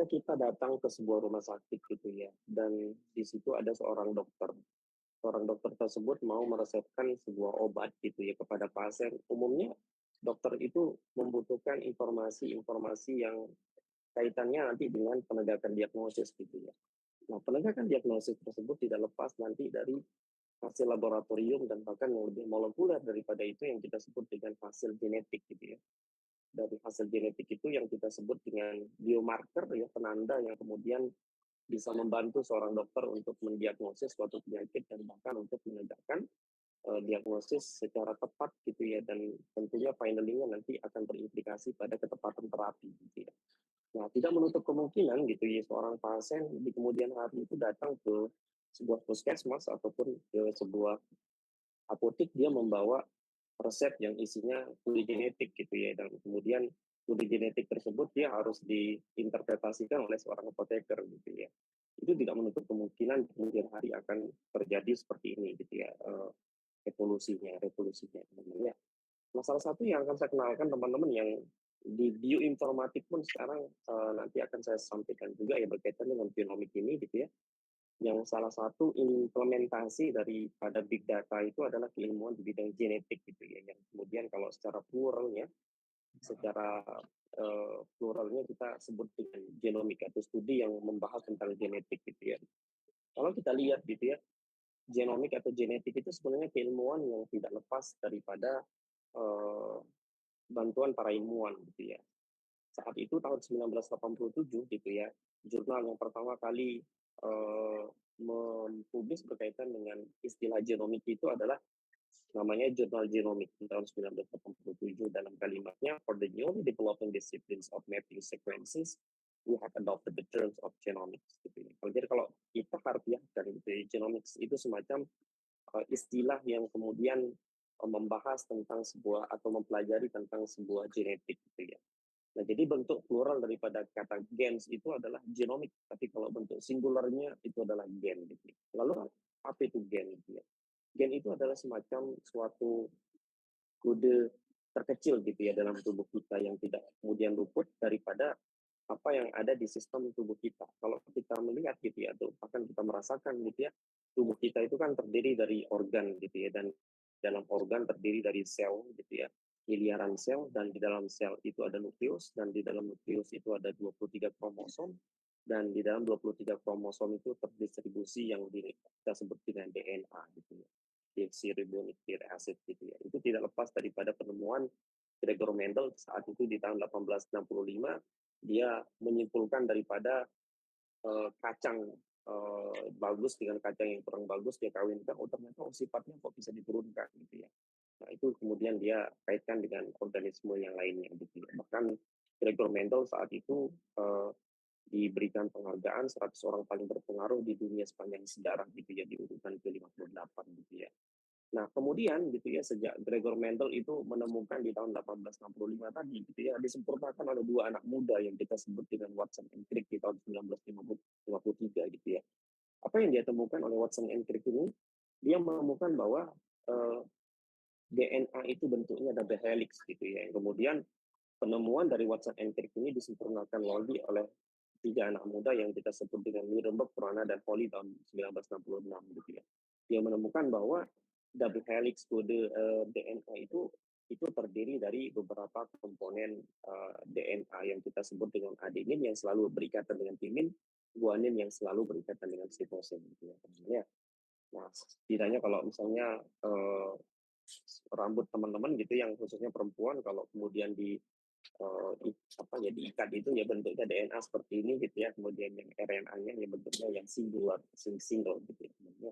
kita datang ke sebuah rumah sakit gitu ya, dan di situ ada seorang dokter. Seorang dokter tersebut mau meresepkan sebuah obat gitu ya kepada pasien. Umumnya dokter itu membutuhkan informasi-informasi yang kaitannya nanti dengan penegakan diagnosis gitu ya. Nah, penegakan diagnosis tersebut tidak lepas nanti dari hasil laboratorium dan bahkan yang lebih molekuler daripada itu yang kita sebut dengan hasil genetik gitu ya. Dari hasil genetik itu yang kita sebut dengan biomarker ya, penanda yang kemudian bisa membantu seorang dokter untuk mendiagnosis suatu penyakit dan bahkan untuk menegakkan diagnosis secara tepat gitu ya, dan tentunya finally-nya nanti akan berimplikasi pada ketepatan terapi gitu ya. Nah, tidak menutup kemungkinan gitu ya seorang pasien di kemudian hari itu datang ke sebuah puskesmas ataupun ke sebuah apotik, dia membawa resep yang isinya studi genetik gitu ya, dan kemudian studi genetik tersebut dia harus diinterpretasikan oleh seorang apoteker gitu ya. Itu tidak menutup kemungkinan kemudian hari akan terjadi seperti ini gitu ya, revolusinya teman-teman ya. Nah, salah satu yang akan saya kenalkan teman-teman yang di bioinformatik pun sekarang nanti akan saya sampaikan juga ya berkaitan dengan genomik ini gitu ya, yang salah satu implementasi daripada big data itu adalah keilmuan di bidang genetik gitu ya, yang kemudian kalau secara pluralnya, secara pluralnya kita sebut dengan genomik atau studi yang membahas tentang genetik gitu ya. Kalau kita lihat gitu ya, genomik atau genetik itu sebenarnya keilmuan yang tidak lepas daripada eh, bantuan para ilmuwan gitu ya. Saat itu tahun 1987 gitu ya, jurnal yang pertama kali mempublis berkaitan dengan istilah genomik itu adalah namanya Jurnal Genomik di tahun 1987. Dalam kalimatnya, for the newly developing disciplines of mapping sequences, we have adopted the terms of genomics. Gitu ya. Jadi kalau kita harfiahkan gitu ya, genomics itu semacam istilah yang kemudian membahas tentang sebuah atau mempelajari tentang sebuah genetik gitu ya. Nah, jadi bentuk plural daripada kata gens itu adalah genomik, tapi kalau bentuk singularnya itu adalah gen gitu. Lalu apa itu gen gitu ya? Gen itu adalah semacam suatu kode terkecil gitu ya dalam tubuh kita yang tidak kemudian luput daripada apa yang ada di sistem tubuh kita. Kalau kita melihat gitu ya, tuh bahkan kita merasakan gitu ya, tubuh kita itu kan terdiri dari organ gitu ya, dan dalam organ terdiri dari sel gitu ya, miliaran sel, dan di dalam sel itu ada nukleus, dan di dalam nukleus itu ada 23 kromosom, dan di dalam 23 kromosom itu terdistribusi yang kita sebut dengan DNA gitu ya, deoxyribonucleic acid gitu ya. Itu tidak lepas daripada penemuan Gregor Mendel saat itu di tahun 1865. Dia menyimpulkan daripada kacang bagus dengan kacang yang kurang bagus dia kawinkan, oh ternyata sifatnya kok bisa diturunkan gitu ya. Nah, itu kemudian dia kaitkan dengan organisme yang lainnya gitu ya. Bahkan Gregor Mendel saat itu diberikan penghargaan 100 orang paling berpengaruh di dunia sepanjang sejarah gitu ya, di urutan ke-58 gitu ya. Nah, kemudian gitu ya, sejak Gregor Mendel itu menemukan di tahun 1865 tadi gitu ya, disempurnakan oleh dua anak muda yang kita sebut dengan Watson and Crick di tahun 1953 gitu ya. Apa yang dia temukan oleh Watson and Crick ini? Dia menemukan bahwa eh, DNA itu bentuknya double helix gitu ya. Yang kemudian penemuan dari Watson and Crick ini disempurnakan lagi oleh tiga anak muda yang kita sebut dengan Nirenberg, Prana, dan Foley tahun 1966 gitu ya. Dia menemukan bahwa double helix kode DNA itu terdiri dari beberapa komponen DNA yang kita sebut dengan adenin yang selalu berikatan dengan timin, guanin yang selalu berikatan dengan sitosin gitu ya. Nah, setidaknya kalau misalnya rambut teman-teman gitu yang khususnya perempuan kalau kemudian apa ya diikat itu ya bentuknya DNA seperti ini gitu ya, kemudian yang RNA-nya ya bentuknya yang single gitu ya.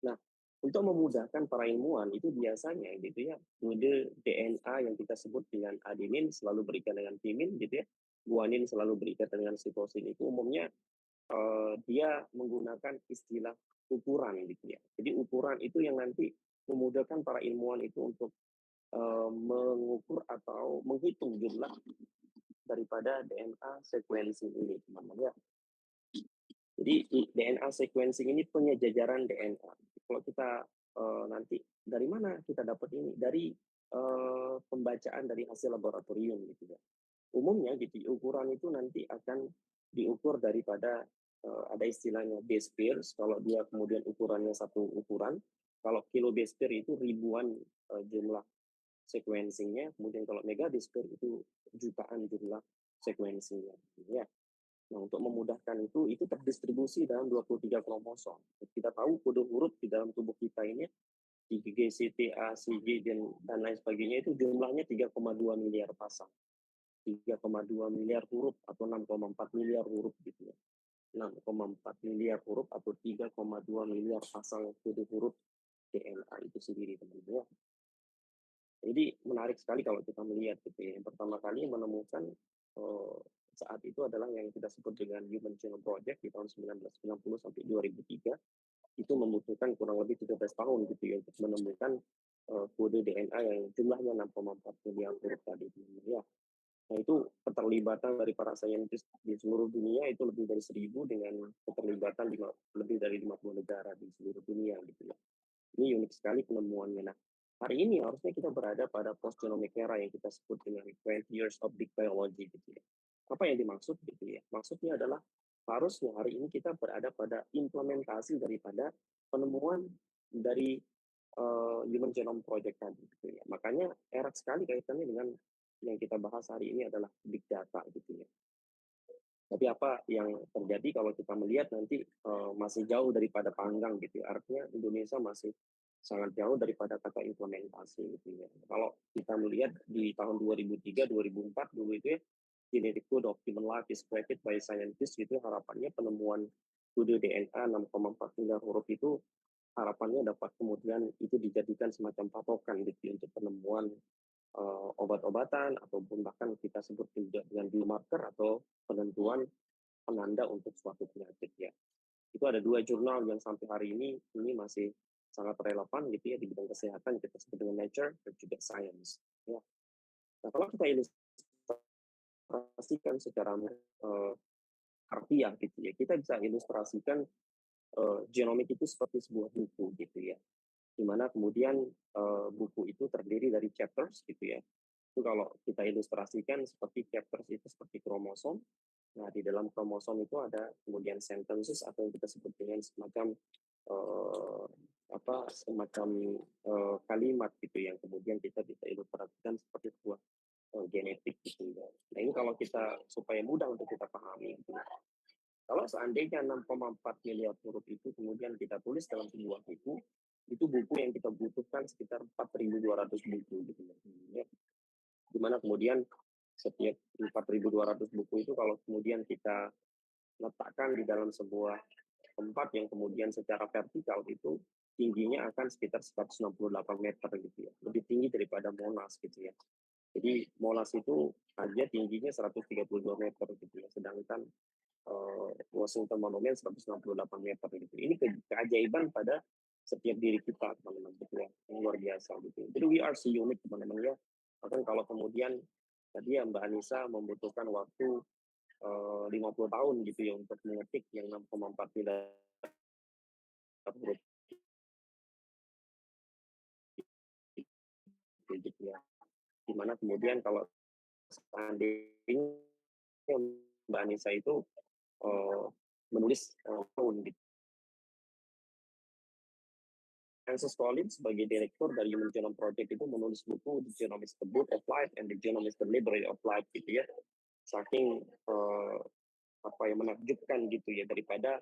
Nah, untuk memudahkan para ilmuwan itu biasanya gitu ya, kode DNA yang kita sebut dengan adenin selalu berikat dengan timin gitu ya, guanin selalu berikat dengan sitosin, itu umumnya dia menggunakan istilah ukuran gitu ya. Jadi ukuran itu yang nanti memudahkan para ilmuwan itu untuk mengukur atau menghitung jumlah daripada DNA sequencing ini, teman-teman ya. Jadi DNA sequencing ini penyejajaran DNA. Kalau kita nanti dari mana kita dapat ini? Dari pembacaan dari hasil laboratorium gitu ya. Umumnya gitu ukuran itu nanti akan diukur daripada ada istilahnya base pairs, kalau dia kemudian ukurannya satu ukuran, kalau kilo base pair itu ribuan jumlah sequencingnya, kemudian kalau mega base pair itu jutaan jumlah sequencingnya. Ya. Nah, untuk memudahkan itu terdistribusi dalam 23 kromosom. Kita tahu kode huruf di dalam tubuh kita ini, G, C, T, A, C, G, dan lain sebagainya itu jumlahnya 3,2 miliar pasang. 3,2 miliar huruf atau 6,4 miliar huruf gitu ya. 6,4 miliar huruf atau 3,2 miliar pasang kode huruf DNA itu sendiri teman-teman ya. Jadi menarik sekali kalau kita melihat gitu ya. Yang pertama kali menemukan saat itu adalah yang kita sebut dengan Human Genome Project di tahun 1990 sampai 2003. Itu membutuhkan kurang lebih 13 tahun gitu ya untuk menemukan kode DNA yang jumlahnya 6,4 miliar huruf tadi ya. Nah, itu keterlibatan dari para saintis di seluruh dunia itu lebih dari 1.000 dengan keterlibatan lebih dari 50 negara di seluruh dunia gitu ya. Ini unik sekali penemuannya. Nah, hari ini harusnya kita berada pada post-genomic era yang kita sebut dengan 20 years of big biology gitu ya. Apa yang dimaksud gitu ya? Maksudnya adalah harusnya hari ini kita berada pada implementasi daripada penemuan dari Human Genome Project tadi gitu ya. Makanya erat sekali kaitannya dengan yang kita bahas hari ini adalah big data gitu ya. Tapi apa yang terjadi kalau kita melihat nanti masih jauh daripada panggang gitu ya. Artinya Indonesia masih sangat jauh daripada kata implementasi gitu ya. Kalau kita melihat di tahun 2003 2004 dulu itu ya, genetic code of human life is created by scientists gitu, harapannya penemuan kode DNA 6,4 miliar huruf itu harapannya dapat kemudian itu dijadikan semacam patokan gitu ya, untuk penemuan obat-obatan ataupun bahkan kita sebut juga dengan biomarker atau penentuan penanda untuk suatu penyakit ya. Itu ada 2 jurnal yang sampai hari ini masih sangat relevan gitu ya di bidang kesehatan, kita sebut dengan Nature dan juga Science ya. Nah, kalau kita ilustrasikan secara harfiah gitu ya, kita bisa ilustrasikan genomik itu seperti sebuah buku gitu ya. Di mana kemudian buku itu terdiri dari chapters gitu ya. Itu kalau kita ilustrasikan seperti chapters itu seperti kromosom. Nah, di dalam kromosom itu ada kemudian sentences atau yang kita sebut dengan semacam uh, kalimat gitu yang kemudian kita bisa ilustrasikan seperti sebuah genetik gitu ya. Nah, ini kalau kita supaya mudah untuk kita pahami gitu. Kalau seandainya 6,4 miliar huruf itu kemudian kita tulis dalam sebuah buku, itu buku yang kita butuhkan sekitar 4.200 buku gitu ya. Dimana kemudian setiap 4.200 buku itu kalau kemudian kita letakkan di dalam sebuah tempat yang kemudian secara vertikal itu tingginya akan sekitar 168 meter gitu ya. Lebih tinggi daripada Monas gitu ya. Jadi Monas itu aja tingginya 132 meter gitu ya. Sedangkan Washington Monument 168 meter gitu. Ini keajaiban pada setiap diri kita teman-teman gitu ya. Yang luar biasa gitu. Jadi we are so unique teman-teman ya. Bahkan kalau kemudian tadi ya Mbak Anissa membutuhkan waktu 50 tahun gitu ya untuk mengetik yang 6,4 miliar huruf gitu ya. Dimana kemudian kalau seandainya Mbak Anissa itu menulis tahun gitu. Francis Collins sebagai direktur dari Human Genome Project itu menulis buku The Genome is the Book of Life and the Genome is the Library of Life gitu ya. Saking menakjubkan gitu ya daripada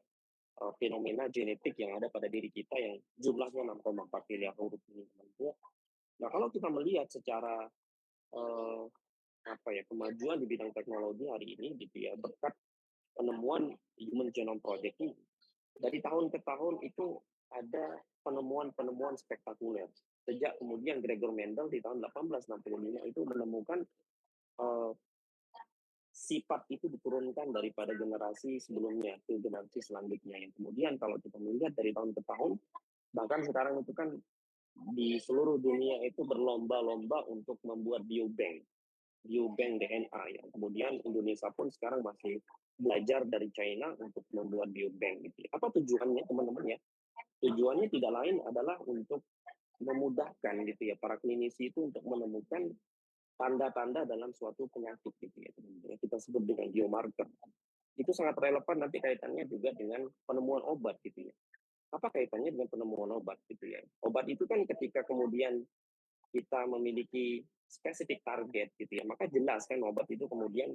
fenomena genetik yang ada pada diri kita yang jumlahnya 6,4 miliar huruf ini. Nah, kalau kita melihat secara kemajuan di bidang teknologi hari ini gitu ya, berkat penemuan Human Genome Project ini, dari tahun ke tahun itu ada penemuan-penemuan spektakuler. Sejak kemudian Gregor Mendel di tahun 1865 itu menemukan sifat itu diturunkan daripada generasi sebelumnya ke generasi selanjutnya. Yang kemudian kalau kita melihat dari tahun ke tahun, bahkan sekarang itu kan di seluruh dunia itu berlomba-lomba untuk membuat biobank DNA ya. Kemudian Indonesia pun sekarang masih belajar dari China untuk membuat biobank gitu. Apa tujuannya teman-teman ya? Tujuannya tidak lain adalah untuk memudahkan gitu ya para klinisi itu untuk menemukan tanda-tanda dalam suatu penyakit gitu ya teman-teman. Kita sebut dengan biomarker. itu sangat relevan nanti kaitannya juga dengan penemuan obat gitu ya. Apa kaitannya dengan penemuan obat gitu ya? Obat itu kan ketika kemudian kita memiliki spesifik target gitu ya, maka jelas kan obat itu kemudian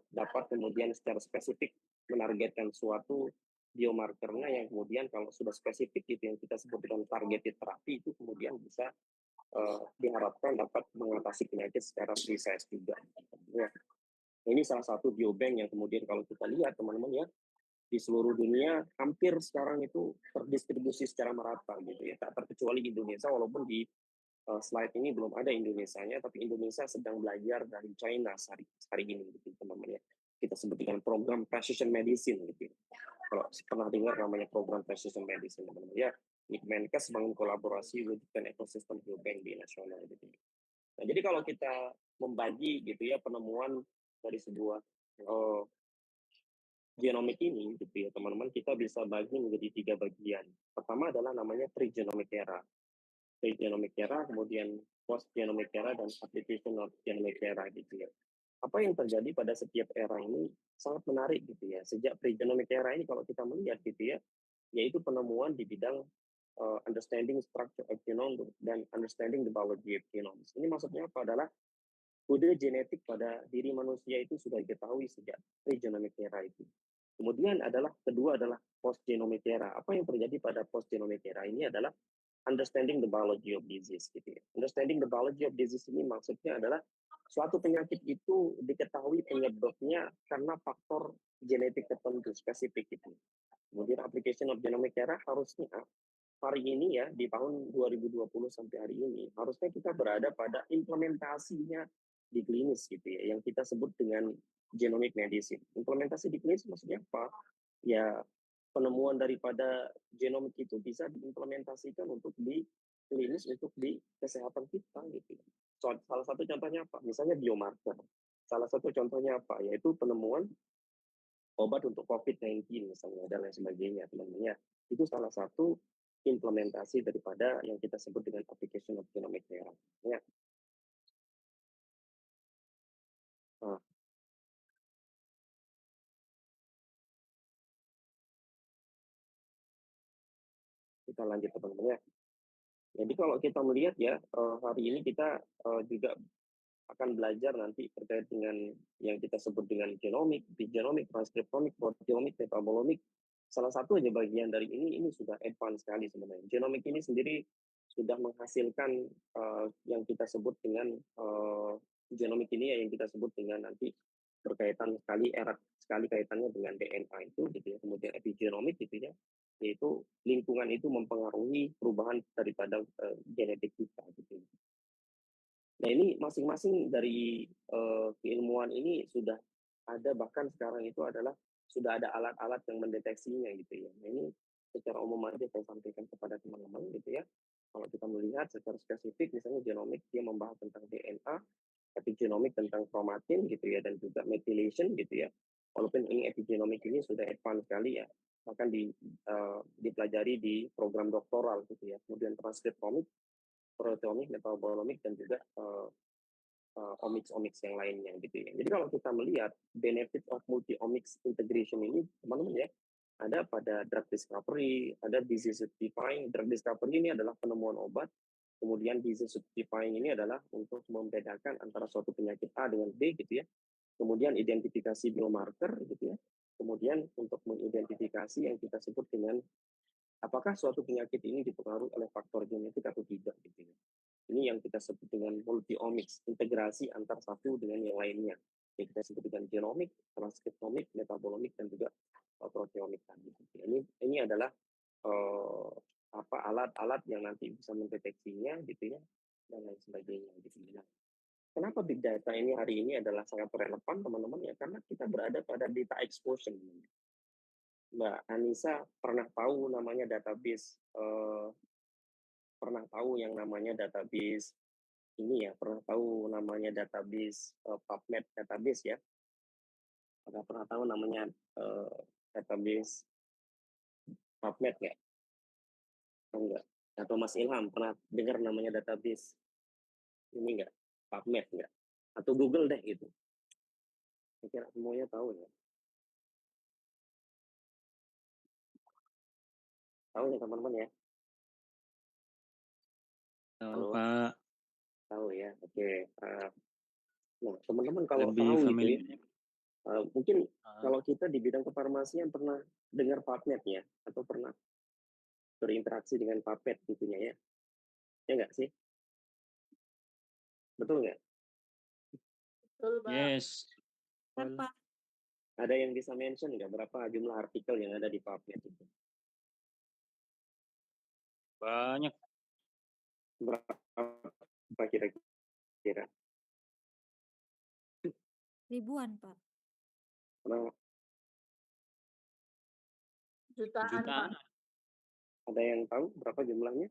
dapat kemudian secara spesifik menargetkan suatu biomarkernya yang kemudian kalau sudah spesifik gitu yang kita sebut dengan targeted terapi itu kemudian bisa diharapkan dapat mengatasi penyakit secara precise juga. Ya, ini salah satu biobank yang kemudian kalau kita lihat teman-teman ya di seluruh dunia hampir sekarang itu terdistribusi secara merata gitu ya, tak terkecuali Indonesia walaupun di slide ini belum ada Indonesianya, tapi Indonesia sedang belajar dari China hari ini gitu teman-teman ya. Kita sebut dengan program precision medicine gitu. Kalau pernah dengar namanya program precision medicine teman-teman ya, Menkes bangun kolaborasi with an ecosystem biobank di nasional gitu. Nah, jadi kalau kita membagi gitu ya penemuan dari sebuah genomik ini gitu ya teman-teman, kita bisa bagi menjadi 3 bagian. Pertama adalah namanya pre-genomic era. Pre-genomic era, kemudian post-genomic era, dan application of genomic era gitu ya. Apa yang terjadi pada setiap era ini sangat menarik gitu ya. Sejak pre-genomic era ini kalau kita melihat gitu ya, yaitu penemuan di bidang understanding structure of genome dan understanding the biology of genomes. Ini maksudnya apa adalah kode genetik pada diri manusia itu sudah diketahui sejak pre-genomic era itu. Kemudian kedua adalah post-genomic era. Apa yang terjadi pada post-genomic era ini adalah understanding the biology of disease gitu ya. Understanding the biology of disease ini maksudnya adalah suatu penyakit itu diketahui penyebabnya karena faktor genetik tertentu spesifik itu. Kemudian application of genomic era harusnya hari ini ya di tahun 2020 sampai hari ini harusnya kita berada pada implementasinya di klinis gitu ya yang kita sebut dengan genomic medicine. Implementasi di klinis maksudnya apa? Ya penemuan daripada genomik itu bisa diimplementasikan untuk di klinis untuk di kesehatan kita gitu. Salah satu contohnya apa? Misalnya biomarker. Salah satu contohnya apa? Yaitu penemuan obat untuk COVID-19 misalnya dan lain sebagainya teman-teman ya. Itu salah satu implementasi daripada yang kita sebut dengan application of genomic era. Ya. Nah, kita lanjut teman-teman ya. Jadi kalau kita melihat ya hari ini kita juga akan belajar nanti terkait dengan yang kita sebut dengan genomik, bigenomik, transkriptomik, proteomik, metabolomic. Salah satu aja bagian dari ini sudah advance sekali sebenarnya. Genomik ini sendiri sudah menghasilkan yang kita sebut dengan genomik ini ya yang kita sebut dengan nanti berkaitan sekali erat sekali kaitannya dengan DNA itu gitu ya. Kemudian epigenomik gitu ya, yaitu lingkungan itu mempengaruhi perubahan daripada genetik kita gitu. Nah ini masing-masing dari keilmuan ini sudah ada bahkan sekarang itu adalah sudah ada alat-alat yang mendeteksinya gitu ya. Nah ini secara umum aja saya sampaikan kepada teman-teman gitu ya. Kalau kita melihat secara spesifik misalnya genomik dia membahas tentang DNA, epigenomik tentang chromatin gitu ya dan juga methylation gitu ya. Walaupun ini epigenomik ini sudah advance sekali ya, bahkan dipelajari di program doktoral gitu ya. Kemudian transkriptomik, proteomik, metabolomik dan juga omics-omics yang lainnya gitu ya. Jadi kalau kita melihat benefit of multi-omics integration ini, teman-teman ya, ada pada drug discovery, ada disease certifying. Drug discovery ini adalah penemuan obat, kemudian disease certifying ini adalah untuk membedakan antara suatu penyakit A dengan B gitu ya. Kemudian identifikasi biomarker gitu ya. Kemudian untuk mengidentifikasi yang kita sebut dengan apakah suatu penyakit ini dipengaruhi oleh faktor genetik atau tidak gitu ya. Ini yang kita sebut dengan multi-omics, integrasi antar satu dengan yang lainnya. Yang kita sebut dengan genomik, transkriptomik, metabolomik, dan juga proteomik tadi. Ini adalah alat-alat yang nanti bisa mendeteksinya gitu ya dan lain sebagainya gitu ya. Kenapa big data ini hari ini adalah sangat relevan teman-teman ya karena kita berada pada data explosion. Mbak Anissa pernah tahu namanya database pernah tahu yang namanya database ini ya, pernah tahu namanya database PubMed database ya? Pernah tahu namanya database PubMed nggak? Enggak. Atau Mas Ilham pernah dengar namanya database ini nggak? PubMed nggak? Atau Google deh gitu. Saya kira semuanya tahu ya. Tahu nih teman-teman ya? Tahu, Halo, Pak. tahu ya. Oke. Nah, teman-teman kalau Lebih tahu gitu ya, familiar. mungkin Heeh. kalau kita di bidang kefarmasian pernah dengar PubMed ya, atau pernah berinteraksi dengan PubMed gitunya ya. Ya nggak sih? Betul nggak? Betul, Pak. Yes. Kan, Betul. Pak. Ada yang bisa mention nggak berapa jumlah artikel yang ada di PubMed itu? Banyak. Berapa kira-kira? Ribuan, Pak. Pernah Jutaan, Jutaan. Pak. ada yang tahu berapa jumlahnya?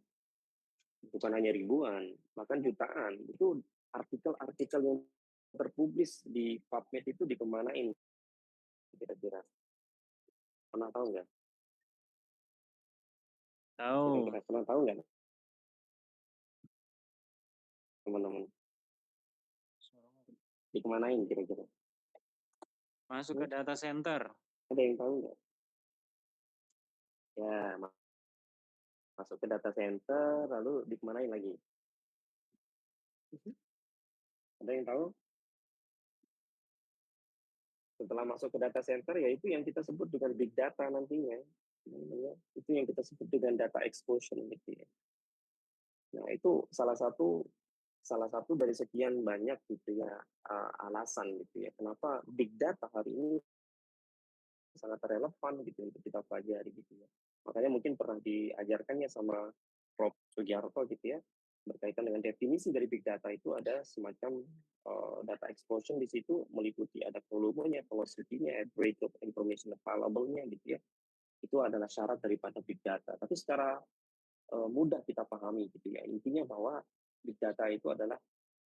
Bukan hanya ribuan, bahkan jutaan. Itu artikel-artikel yang terpublis di PubMed itu dikemanain kira-kira? Pernah tahu nggak? Tahu. Kira-kira pernah tahu nggak teman-teman? Dikemanain kira-kira? Masuk ke data center. Ada yang tahu nggak? Ya, masuk ke data center, lalu dikemanain lagi? Ada yang tahu? Setelah masuk ke data center, ya itu yang kita sebut dengan big data nantinya. Itu yang kita sebut dengan data explosion gitu ya. Nah, itu salah satu dari sekian banyak gitu ya alasan gitu ya kenapa big data hari ini sangat relevan gitu untuk kita pelajari gitu ya. Makanya mungkin pernah diajarkannya sama Prof. Sugiarto gitu ya, berkaitan dengan definisi dari big data itu ada semacam data explosion di situ meliputi ada volumenya, velocity-nya, rate of information available-nya gitu ya. Itu adalah syarat daripada big data. Tapi secara mudah kita pahami gitu ya. Intinya bahwa big data itu adalah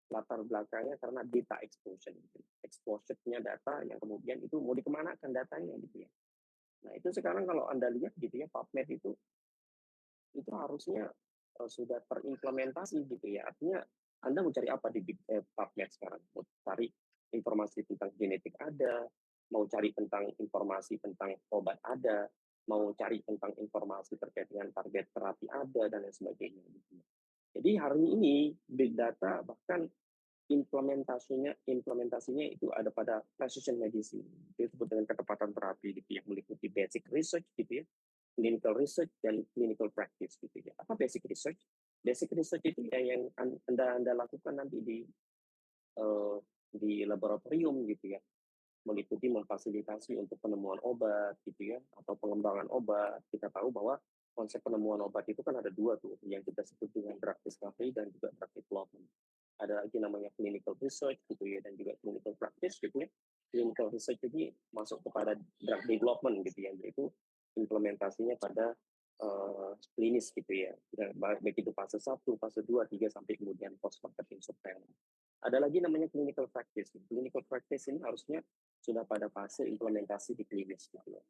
latar belakangnya karena data explosion. Gitu. Exposure-nya data yang kemudian itu mau dikemanakan datanya gitu ya. Nah, itu sekarang kalau Anda lihat gitu ya, PubMed itu harusnya sudah terimplementasi gitu ya. Artinya Anda mau cari apa di PubMed sekarang? Mau cari informasi tentang genetik ada, mau cari tentang informasi tentang obat ada, mau cari tentang informasi terkait dengan target terapi ada, dan lain sebagainya. Gitu. Ya. Jadi hari ini big data bahkan implementasinya itu ada pada precision medicine. Itu disebut dengan ketepatan terapi gitu yang meliputi basic research gitu ya, clinical research dan clinical practice gitu ya. Apa basic research? Basic research itu ya yang Anda lakukan nanti di laboratorium gitu ya, meliputi memfasilitasi untuk penemuan obat gitu ya, atau pengembangan obat. Kita tahu bahwa konsep penemuan obat itu kan ada dua tuh, yang kita sebut dengan drug discovery dan juga drug development. Ada lagi namanya clinical research gitu ya, dan juga clinical practice gitu ya. Clinical research ini masuk kepada drug development gitu ya, yaitu implementasinya pada klinis gitu ya. Baik itu fase 1, fase 2, 3, sampai kemudian post marketing surveillance. Ada lagi namanya clinical practice. Clinical practice ini harusnya sudah pada fase implementasi di klinis gitu ya.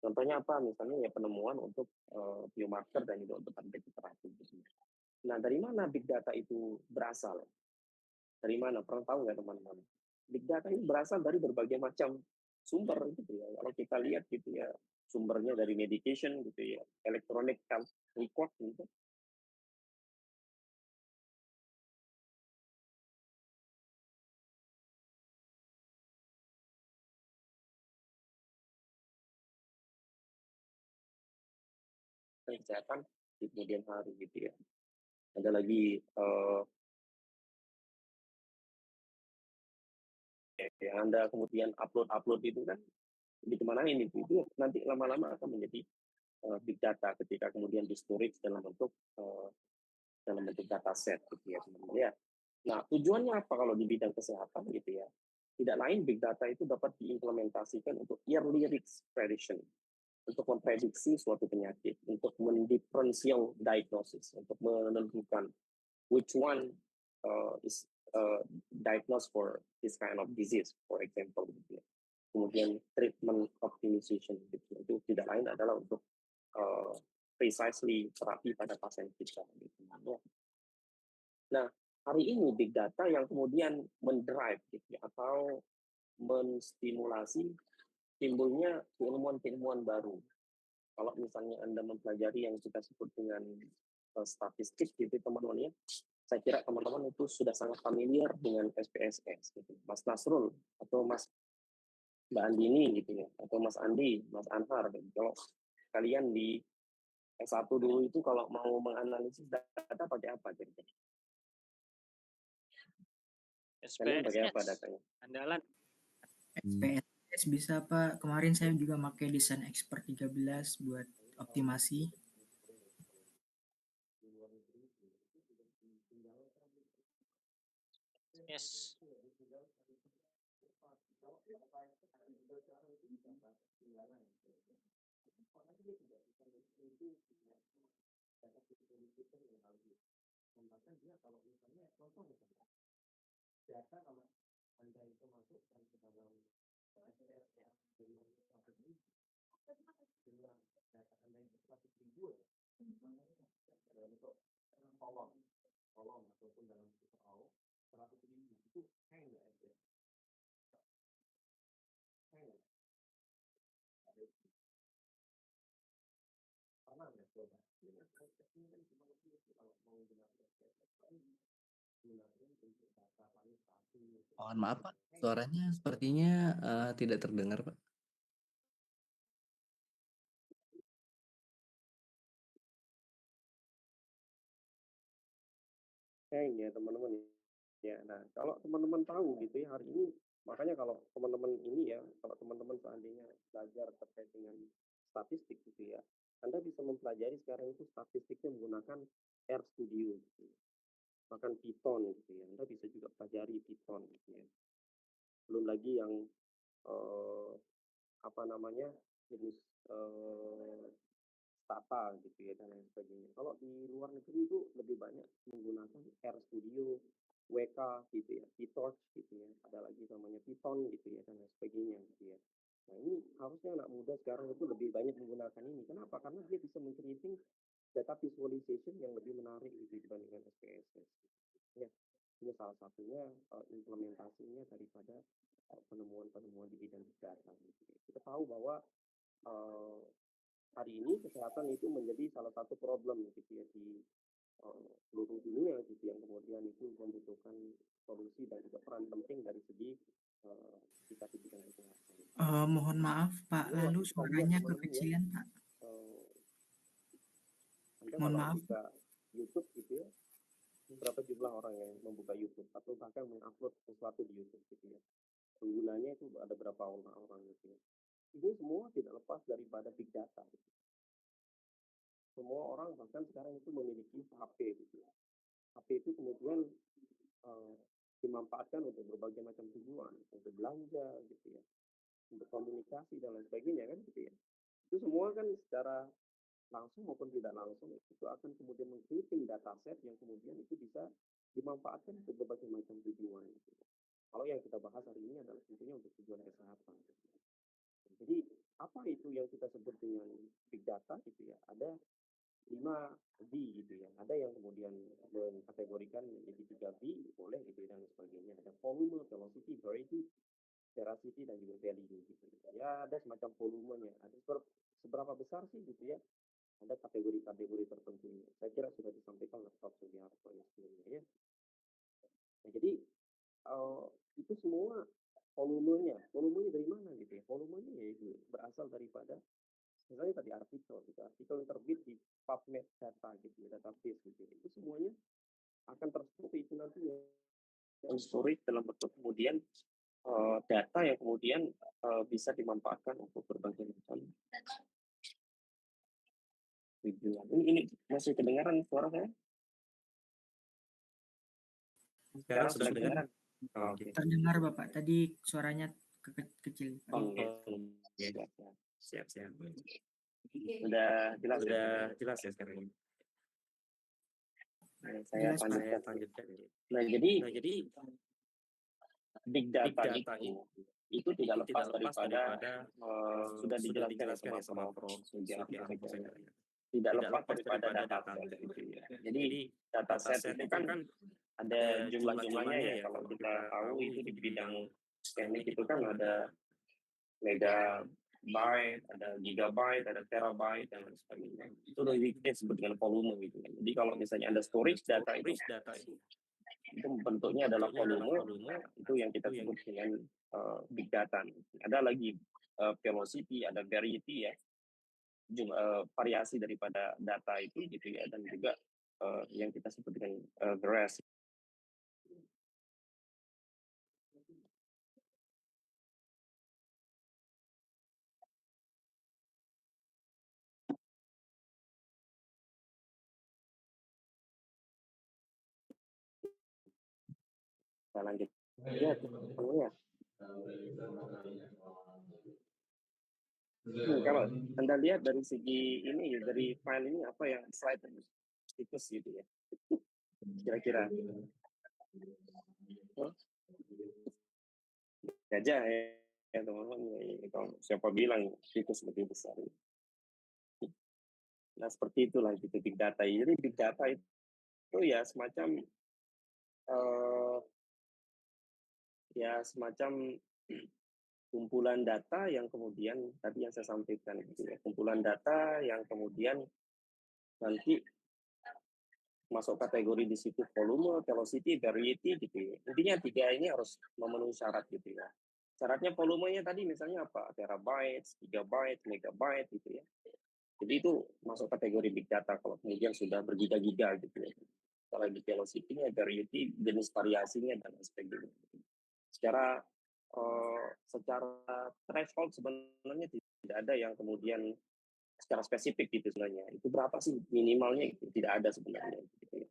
Contohnya apa? Misalnya ya penemuan untuk biomarker dan juga untuk target terapi gitu. Nah, dari mana big data itu berasal? Dari mana? Pernah tahu nggak teman-teman? Big data ini berasal dari berbagai macam sumber gitu ya. Kalau kita lihat gitu ya, sumbernya dari medication gitu ya, electronic health record gitu, kesehatan di kemudian hari gitu ya. Ada lagi yang Anda kemudian upload itu kan di kemana ini itu nanti lama-lama akan menjadi big data ketika kemudian di storage dalam bentuk data set gitu ya teman-teman ya. Nah, tujuannya apa kalau di bidang kesehatan gitu ya? Tidak lain big data itu dapat diimplementasikan untuk early risk prediction, untuk memprediksi suatu penyakit, untuk mendifferential diagnosis, untuk menentukan which one is diagnosed for this kind of disease, for example. Gitu ya. Kemudian treatment optimization gitu. Itu tidak lain adalah untuk uh, precisely terapi pada pasien kita. Gitu. Nah, hari ini big data yang kemudian mendrive gitu ya, atau menstimulasi timbulnya keilmuan-keilmuan baru. Kalau misalnya Anda mempelajari yang kita sebut dengan statistik gitu teman-teman ya, saya kira teman-teman itu sudah sangat familiar dengan SPSS gitu. Mas Nasrul atau Mbak Andini gitu ya, atau Mas Andi, Mas Anhar gitu. Kalau kalian di S1 dulu itu kalau mau menganalisis data pakai apa kira-kira? Kalian pakai apa SPSS, datanya? andalan. SPSS bisa Pak. Kemarin saya juga pakai Design Expert 13 buat optimasi. Yes. Mohon maaf Pak, suaranya sepertinya tidak terdengar Pak. Ya teman-teman ya. Nah kalau teman-teman tahu gitu ya hari ini, makanya kalau teman-teman ini ya, kalau teman-teman seandainya belajar terkait dengan statistik gitu ya, Anda bisa mempelajari sekarang itu statistiknya menggunakan RStudio gitu ya. Bahkan Python gitu ya, Anda bisa juga pelajari Python gitu ya. Belum lagi yang apa namanya jenis Stata gitu ya dan lain sebagainya. Kalau di luar negeri itu lebih banyak menggunakan RStudio, WK gitu ya, PyTorch gitu ya, ada lagi namanya Python gitu ya dan lain sebagainya gitu ya. Nah ini harusnya anak muda sekarang itu lebih banyak menggunakan ini. Kenapa? Karena dia bisa men-creating data visualization yang lebih menarik gitu dibandingkan SPSS. Ya, ini salah satunya implementasinya daripada penemuan-penemuan di bidang big data. Gitu. Kita tahu bahwa hari ini kesehatan itu menjadi salah satu problem gitu ya di seluruh dunia gitu yang kemudian itu membutuhkan solusi dan juga peran penting dari segi kita di bidang kesehatan. Mohon maaf Pak, Ini lalu kita lihat suaranya teman-teman ya, kekecilan Pak. Anda Mohon kalau maaf. buka YouTube gitu ya, berapa jumlah orang yang membuka YouTube atau bahkan mengupload sesuatu di YouTube gitu ya. Penggunanya itu ada berapa orang gitu ya. Ini semua tidak lepas daripada big data. Gitu. Semua orang bahkan sekarang itu memiliki HP gitu ya. HP itu kemudian dimanfaatkan untuk berbagai macam tujuan, untuk belanja gitu ya, untuk komunikasi dan lain sebagainya kan gitu ya. Itu semua kan secara langsung maupun tidak langsung itu akan kemudian meng-creating dataset yang kemudian itu bisa dimanfaatkan untuk berbagai macam tujuan. Gitu. Kalau yang kita bahas hari ini adalah tentunya untuk tujuan kesehatan. Gitu. Jadi apa itu yang kita sebut dengan big data gitu ya? Ada 5 V gitu ya. Ada yang kemudian mengkategorikan menjadi 3 V, boleh gitu ya, dan sebagainya. Ada volume, velocity, variety, veracity, dan juga value gitu. Ya ada semacam volumenya. Ada seberapa besar sih gitu ya. Ada kategori-kategori tertentunya. Saya kira sudah disampaikan oleh Prof. Sugiharto yang sebelumnya ya. Nah, jadi itu semua volumenya dari mana gitu ya? Volumenya yaitu berasal daripada misalnya tadi artikel yang terbit di PubMed data gitu ya, database gitu ya. Itu semuanya akan terstruktur itu nantinya storage dalam bentuk kemudian data yang kemudian bisa dimanfaatkan untuk berbagai macam tujuan. Ini masih kedengaran suara saya? Sekarang sudah kedengaran. Oke. Terdengar Bapak, tadi suaranya kecil. Oke. Siap. Sudah jelas ya sekarang. Saya lanjutkan. Nah, jadi big data itu tidak lepas daripada sudah dijelaskan ya sama Prof. Tidak lepas daripada dataset gitu ya. Jadi dataset itu kan ada jumlah-jumlahnya ya. Kalau kita tahu itu di bidang teknik itu kan ada mega byte, ada gigabyte, ada terabyte dan lain sebagainya. Itu disebut dengan volume gitu kan. Jadi kalau misalnya ada storage data itu bentuknya adalah volume, itu yang kita sebut dengan big data. Ada lagi velocity, ada variety ya, variasi daripada data itu gitu ya, dan juga yang kita sebut dengan veracity. Kita lanjut lihat ya. Kalau Anda lihat dari segi ini, dari file ini apa yang slide situs gitu ya, kira-kira aja ya teman-teman, kalau siapa bilang situs lebih besar. Nah seperti itulah gitu big data. Jadi big data itu ya semacam kumpulan data yang kemudian tadi yang saya sampaikan gitu ya, kumpulan data yang kemudian nanti masuk kategori di situ volume, velocity, variety gitu ya. Intinya tiga ini harus memenuhi syarat gitu ya. Syaratnya volumenya tadi misalnya apa? Terabyte, gigabyte, megabyte gitu ya. Jadi itu masuk kategori big data kalau kemudian sudah bergiga-giga gitu ya. Kalau di velocity-nya, variety, jenis variasinya dan sebagainya. Secara threshold sebenarnya tidak ada yang kemudian secara spesifik gitu sebenarnya. Itu berapa sih minimalnya? Itu tidak ada sebenarnya. Gitu ya.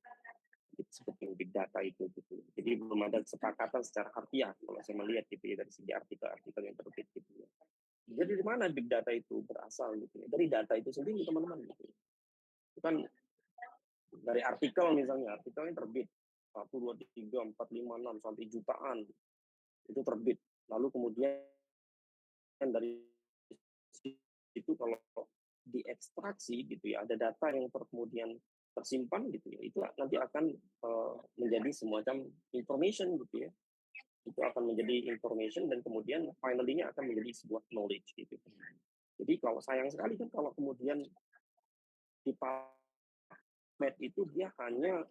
Seperti big data itu gitu. Jadi belum ada kesepakatan secara harfiah kalau saya melihat gitu ya dari segi artikel-artikel yang terbit gitu ya. Jadi di mana big data itu berasal gitu ya? Dari data itu sendiri teman-teman gitu. Itu kan dari artikel misalnya, artikelnya terbit 1, 2, 3, 4, 5, 6 sampai jutaan itu terbit. Lalu kemudian dari itu kalau diekstraksi gitu ya, ada data yang kemudian tersimpan gitu ya, itu nanti akan menjadi semacam information gitu ya. Itu akan menjadi information dan kemudian finally-nya akan menjadi sebuah knowledge gitu. Jadi kalau sayang sekali kan kalau kemudian di PubMed itu dia hanya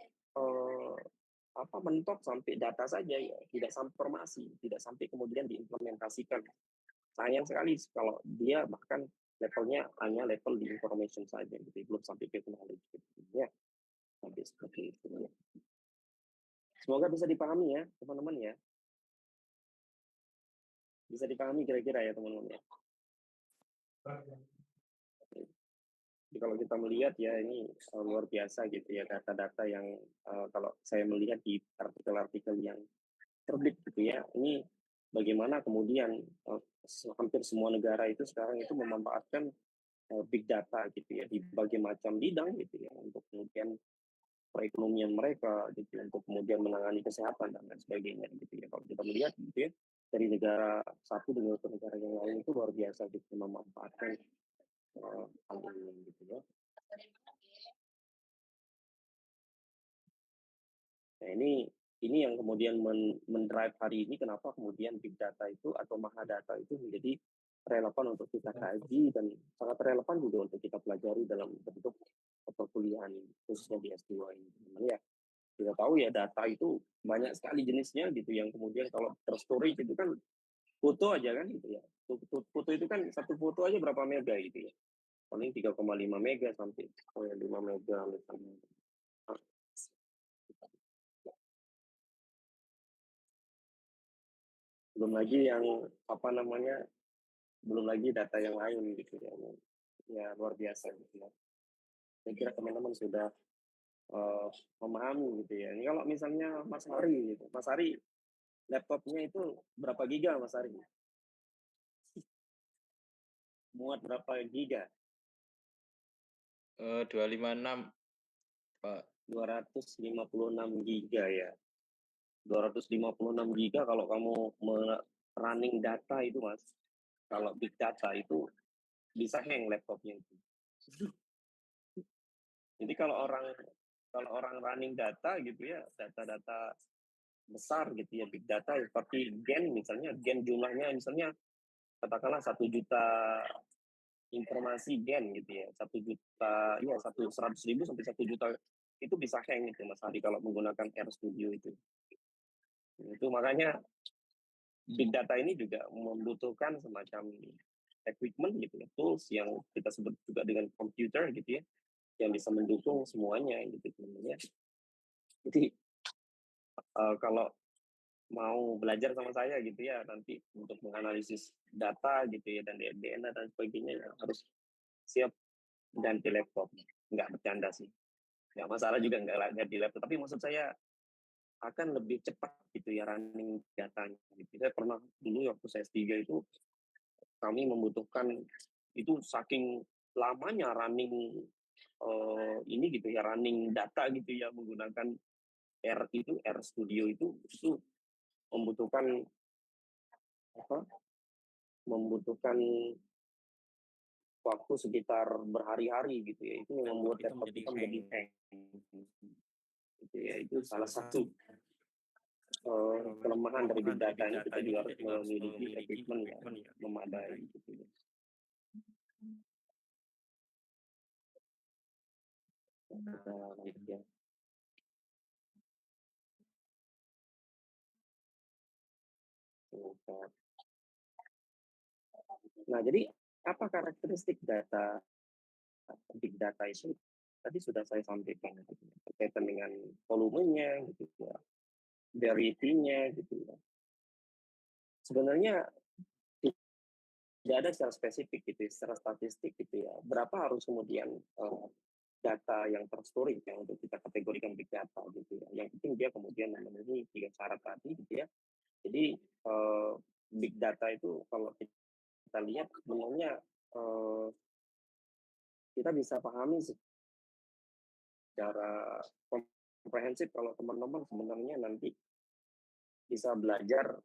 mentok sampai data saja ya, tidak sampai informasi, tidak sampai kemudian diimplementasikan. Sayang sekali kalau dia bahkan levelnya hanya level di information saja gitu, belum sampai ke knowledge gitu ya. Sampai seperti itu ya. Semoga bisa dipahami ya teman-teman ya. Bisa dipahami kira-kira ya teman-teman ya. Jadi kalau kita melihat ya ini luar biasa gitu ya data-data yang kalau saya melihat di artikel-artikel yang terbit gitu ya, ini bagaimana kemudian hampir semua negara itu sekarang itu memanfaatkan big data gitu ya di berbagai macam bidang gitu ya untuk kemudian perekonomian mereka gitu ya, untuk kemudian menangani kesehatan dan lain sebagainya gitu ya. Kalau kita melihat gitu ya dari negara satu dengan negara yang lain itu luar biasa gitu memanfaatkan hal ini gitu ya. Nah ini yang kemudian mendrive hari ini kenapa kemudian big data itu atau mahadata itu menjadi relevan untuk kita kaji dan sangat relevan juga untuk kita pelajari dalam bentuk perkuliahan khususnya di S2 ini. Ya, kita tahu ya data itu banyak sekali jenisnya gitu yang kemudian kalau terstorage itu kan foto aja kan gitu ya. Foto itu kan satu foto aja berapa mega gitu ya. Paling 3,5 mega sampai 5 mega misalnya. Belum lagi yang belum lagi data yang lain gitu ya. Ya luar biasa gitu ya. Saya kira teman-teman sudah memahami gitu ya. Ini kalau misalnya Mas Hari gitu. Mas Hari laptopnya itu berapa giga Mas Hari? Muat berapa giga? 256 Pak. 256 giga ya. 256 giga kalau kamu running data itu Mas. Kalau big data itu bisa hang laptopnya itu. Jadi kalau orang running data gitu ya, data-data besar gitu ya, big data seperti gen misalnya, gen jumlahnya misalnya katakanlah 1 juta informasi gen gitu ya, 1 juta, ya 100.000 sampai 1 juta itu bisa hang itu Mas Adi kalau menggunakan RStudio itu. Itu makanya big data ini juga membutuhkan semacam equipment gitu ya, tools yang kita sebut juga dengan komputer gitu ya, yang bisa mendukung semuanya gitu sebenarnya. Jadi kalau mau belajar sama saya gitu ya nanti untuk menganalisis data gitu ya dan DNA dan sebagainya ya harus siap ganti laptop. Nggak bercanda sih. Nggak masalah juga nggak ganti laptop. Tapi maksud saya akan lebih cepat gitu ya running datanya. Gitu. Saya pernah dulu waktu saya S3 itu kami membutuhkan itu saking lamanya running ini gitu ya running data gitu ya menggunakan RStudio itu membutuhkan membutuhkan waktu sekitar berhari-hari gitu ya. Itu yang membuat laptop kita menjadi hang. Gitu ya, itu salah satu kelemahan dari big data ini kita juga harus memiliki equipment yang memadai gitu ya. Gitu ya. Nah, jadi apa karakteristik big data itu? Tadi sudah saya sampaikan gitu, berkaitan dengan volumenya, gitu ya, variety-nya, gitu ya. Sebenarnya tidak ada secara spesifik gitu, secara statistik gitu ya. Berapa harus kemudian data yang terstoring ya untuk kita kategorikan big data gitu ya. Yang penting dia kemudian memenuhi 3 syarat tadi gitu ya. Jadi big data itu kalau kita lihat sebenarnya kita bisa pahami secara komprehensif kalau teman-teman sebenarnya nanti bisa belajar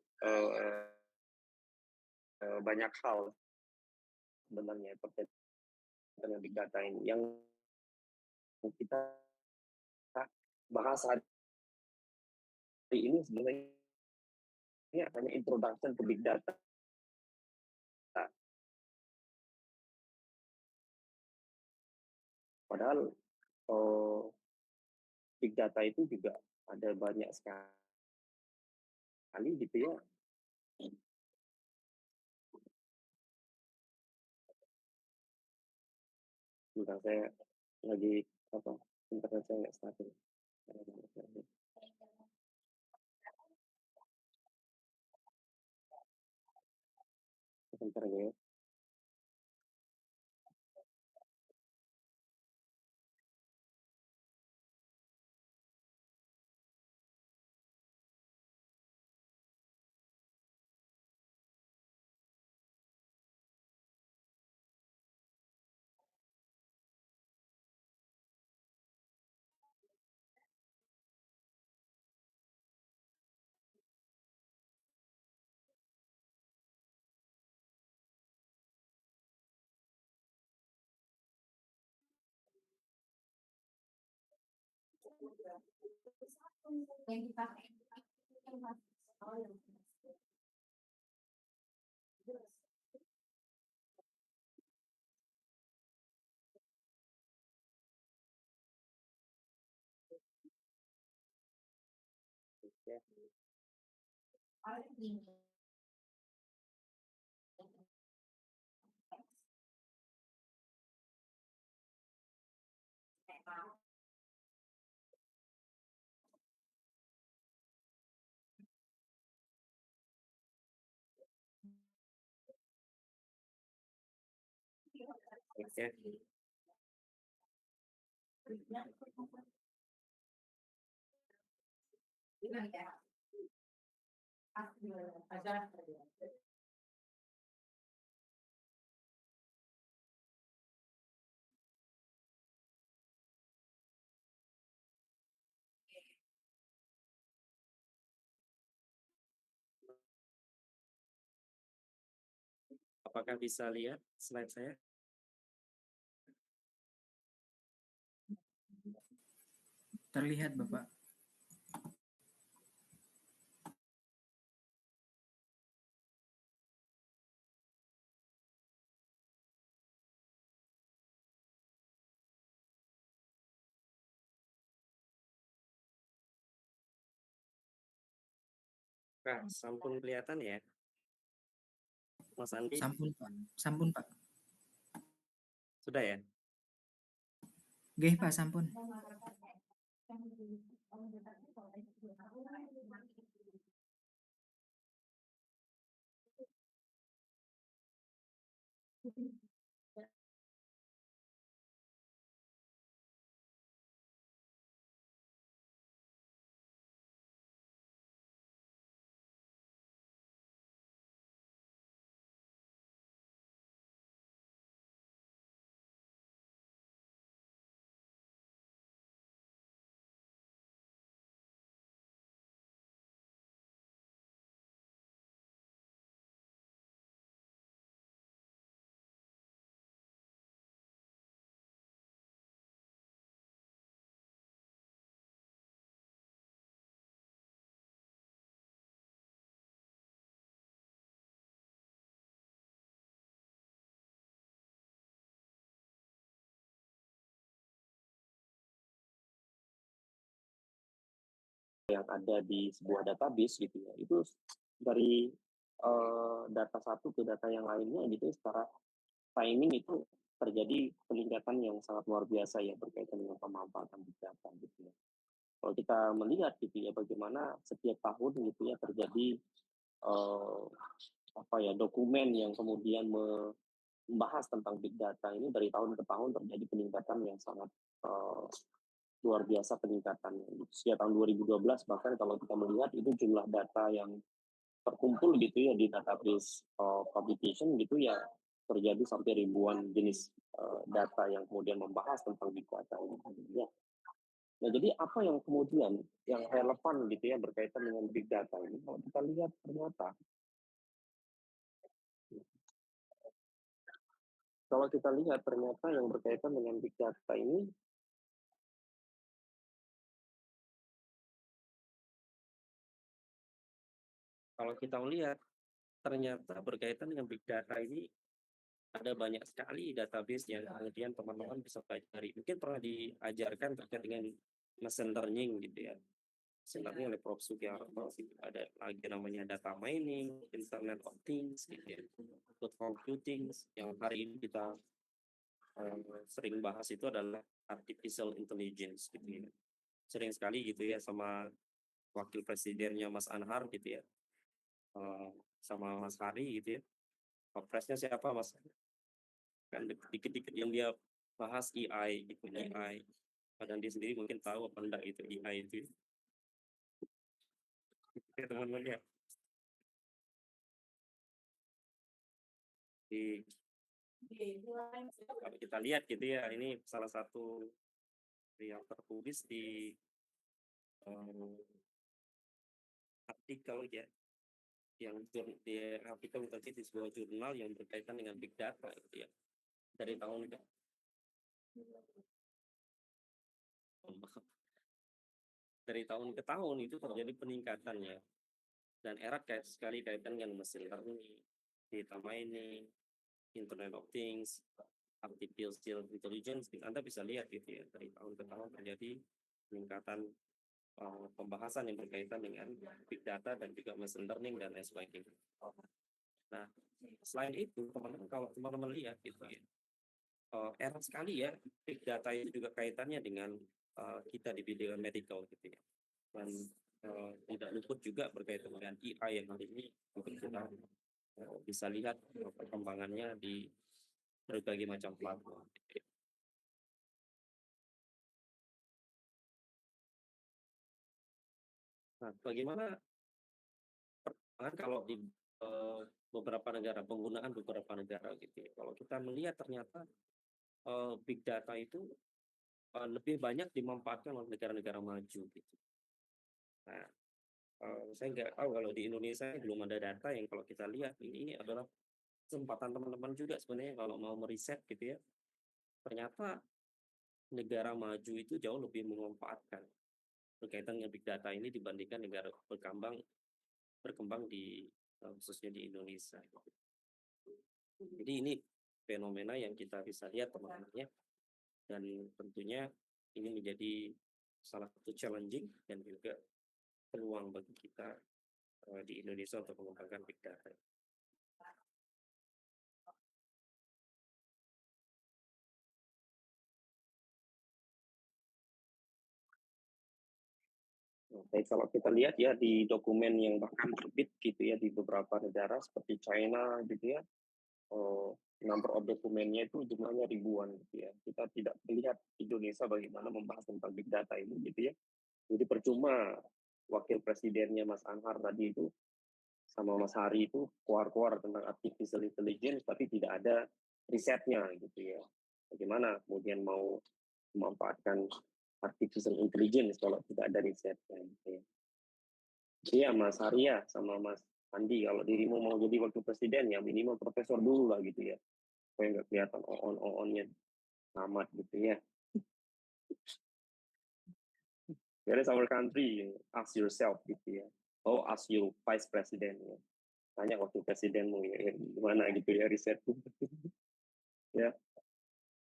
banyak hal sebenarnya terkait dengan big data ini yang kita bahas hari ini sebenarnya hanya introduction ke big data. Padahal big data itu juga ada banyak sekali gitu ya. Bentar, saya lagi internet saya nggak stabil. Sebentar ya. Yang dipakai. Apakah bisa lihat slide saya? Terlihat Bapak. Kak, sampun kelihatan ya, Mas Andi? Sampun Pak, sampun Pak. Sudah ya? Nggih Pak, sampun. yang ada di sebuah database gitu ya, itu dari data satu ke data yang lainnya gitu secara timing itu terjadi peningkatan yang sangat luar biasa ya berkaitan dengan pemanfaatan big data gitu ya. Kalau kita melihat gitu ya bagaimana setiap tahun gitu ya terjadi dokumen yang kemudian membahas tentang big data ini dari tahun ke tahun terjadi peningkatan yang sangat eh, luar biasa peningkatannya. Sejak tahun 2012 bahkan kalau kita melihat itu jumlah data yang terkumpul gitu ya di database publication gitu ya terjadi sampai ribuan jenis data yang kemudian membahas tentang big data ini. Ya. Nah, jadi apa yang kemudian yang relevan gitu ya berkaitan dengan big data ini? Kalau kita lihat ternyata yang berkaitan dengan big data ini Kalau kita melihat, ternyata berkaitan dengan big data ini ada banyak sekali database yang kemudian teman-teman bisa pelajari. Mungkin pernah diajarkan terkait dengan machine learning gitu ya. Machine learning oleh Prof. Sugiharto, ada lagi namanya data mining, Internet of Things, gitu ya. Cloud computing, yang hari ini kita sering bahas itu adalah artificial intelligence gitu ya. Sering sekali gitu ya sama wakil presidennya Mas Anhar gitu ya. Sama Mas Hari gitu ya. Presnya siapa Mas? Kan dikit-dikit yang dia bahas AI gitu, AI. Padahal dia sendiri mungkin tahu apa enggak itu AI itu. Ya teman-teman ya. Kalau kita lihat gitu ya, ini salah satu yang tertulis di artikel ya, yang di artikel tertulis di sebuah jurnal yang berkaitan dengan big data gitu ya. Dari tahun ke tahun itu terjadi peningkatannya, dan erat sekali kaitan dengan machine learning, data mining, Internet of Things, artificial intelligence. Anda bisa lihat gitu ya, dari tahun ke tahun terjadi peningkatan pembahasan yang berkaitan dengan big data dan juga machine learning dan lain sebagainya. Nah, selain itu teman-teman, kalau teman-teman lihat gitu ya, erat sekali ya big data itu juga kaitannya dengan kita di bidang medical gitu ya, dan tidak luput juga berkaitan dengan AI yang hari ini mungkin kita bisa lihat perkembangannya di berbagai macam platform gitu ya. Nah, bagaimana perkembangan kalau di beberapa negara, penggunaan beberapa negara gitu ya. Kalau kita melihat ternyata big data itu lebih banyak dimanfaatkan oleh negara-negara maju gitu. Nah, saya nggak tahu kalau di Indonesia belum ada data yang kalau kita lihat ini adalah kesempatan teman-teman juga sebenarnya kalau mau meriset gitu ya. Ternyata negara maju itu jauh lebih memanfaatkan berkaitan dengan big data ini dibandingkan negara berkembang di khususnya di Indonesia. Jadi ini fenomena yang kita bisa lihat teman-teman ya, dan tentunya ini menjadi salah satu challenging dan juga peluang bagi kita di Indonesia untuk mengembangkan big data. Baik, kalau kita lihat ya di dokumen yang bahkan terbit gitu ya di beberapa negara seperti China gitu ya, number of dokumennya itu jumlahnya ribuan gitu ya. Kita tidak melihat Indonesia bagaimana membahas tentang big data ini gitu ya. Jadi percuma wakil presidennya Mas Anhar tadi itu sama Mas Hari itu keluar-keluar tentang artificial intelligence tapi tidak ada risetnya gitu ya. Bagaimana kemudian mau memanfaatkan artificial intelligence kalau tidak ada risetnya gitu ya. Iya Mas Arya sama Mas Andi, kalau dirimu mau jadi wakil presiden ya minimal profesor dulu lah gitu ya, supaya nggak kelihatan on-onnya amat gitu ya. Where is our country? Ask yourself gitu ya. Oh, ask your vice president ya. Tanya wakil presidenmu ya, gimana gitu ya riset. Ya.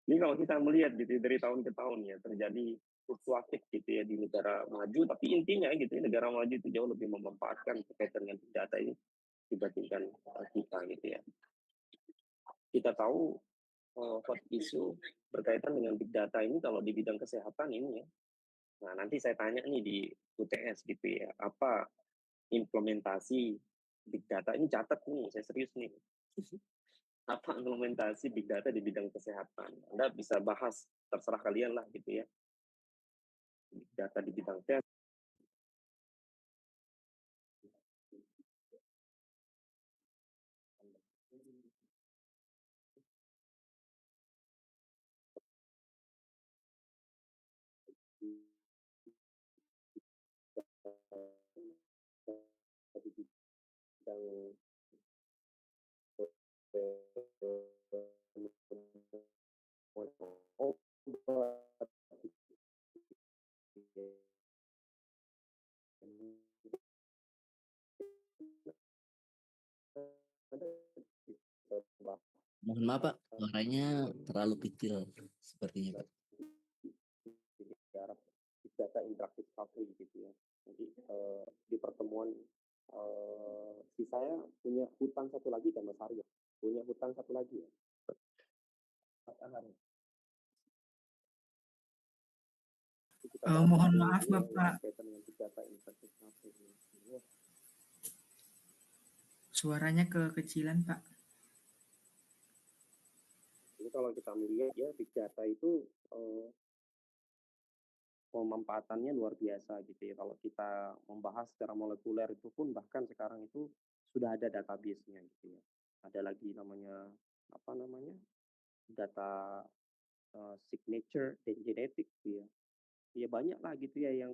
Ini kalau kita melihat gitu dari tahun ke tahun ya terjadi fluktuatif gitu ya di negara maju, tapi intinya gitu ya negara maju itu jauh lebih memanfaatkan berkaitan dengan data ini dibandingkan kita gitu ya. Kita tahu hot issue berkaitan dengan big data ini kalau di bidang kesehatan ini ya. Nah, nanti saya tanya nih di UTS gitu ya, apa implementasi big data ini, catat nih, saya serius nih. Apa implementasi big data di bidang kesehatan? Anda bisa bahas, terserah kalian lah gitu ya. Big data di bidang tes. Di bidang obat, Mohon maaf Pak, suaranya terlalu kecil sepertinya Pak. big data interaktif cafe gitu ya. Nanti di pertemuan si saya punya hutang satu lagi kan Mas Aryo, punya hutang satu lagi ya. Mas Anhar. Mohon maaf Bapak, Berkaitan dengan big data interaktif cafe. Ya. suaranya kekecilan Pak. Jadi kalau kita melihat ya big data itu pemanfaatannya luar biasa gitu ya. Kalau kita membahas secara molekuler itu pun bahkan sekarang itu sudah ada database-nya gitu ya. Ada lagi namanya apa namanya data signature dan genetik gitu ya. Ya banyak lah gitu ya yang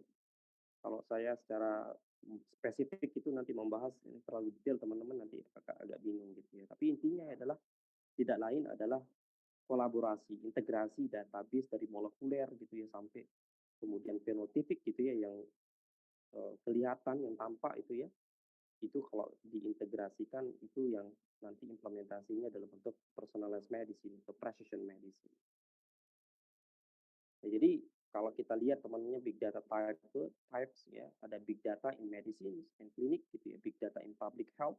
kalau saya secara spesifik itu nanti membahas ini terlalu detail teman-teman nanti agak bingung gitu ya. Tapi intinya adalah tidak lain adalah kolaborasi, integrasi database dari molekuler gitu ya sampai kemudian fenotipik gitu ya yang kelihatan yang tampak itu ya itu kalau diintegrasikan itu yang nanti implementasinya dalam bentuk personalized medicine atau precision medicine. Nah, jadi kalau kita lihat teman-teman big data types ya ada big data in medicine and clinic gitu ya, big data in public health,